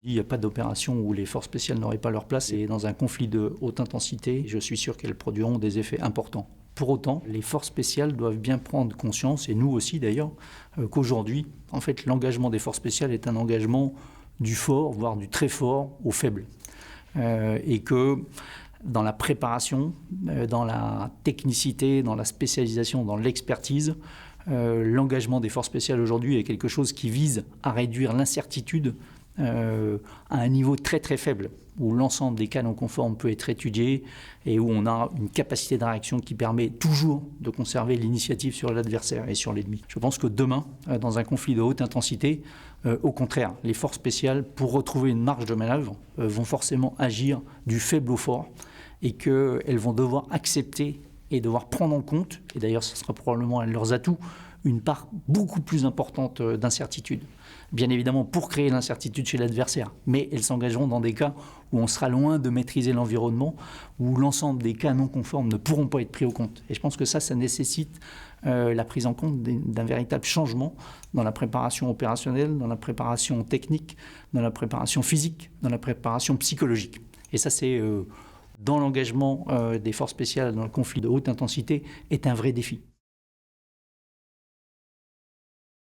Il n'y a pas d'opération où les forces spéciales n'auraient pas leur place, et dans un conflit de haute intensité, je suis sûr qu'elles produiront des effets importants. Pour autant, les forces spéciales doivent bien prendre conscience, et nous aussi d'ailleurs, qu'aujourd'hui, en fait, l'engagement des forces spéciales est un engagement du fort, voire du très fort au faible. Et que dans la préparation, dans la technicité, dans la spécialisation, dans l'expertise, l'engagement des forces spéciales aujourd'hui est quelque chose qui vise à réduire l'incertitude à un niveau très très faible, où l'ensemble des cas non conformes peut être étudié et où on a une capacité de réaction qui permet toujours de conserver l'initiative sur l'adversaire et sur l'ennemi. Je pense que demain, dans un conflit de haute intensité, au contraire, les forces spéciales, pour retrouver une marge de manœuvre, vont forcément agir du faible au fort, et qu'elles vont devoir accepter et devoir prendre en compte, et d'ailleurs ce sera probablement un de leurs atouts, une part beaucoup plus importante d'incertitude. Bien évidemment pour créer l'incertitude chez l'adversaire, mais elles s'engageront dans des cas où on sera loin de maîtriser l'environnement, où l'ensemble des cas non conformes ne pourront pas être pris au compte. Et je pense que ça nécessite la prise en compte d'un véritable changement dans la préparation opérationnelle, dans la préparation technique, dans la préparation physique, dans la préparation psychologique. Et ça, c'est dans l'engagement des forces spéciales dans le conflit de haute intensité, est un vrai défi.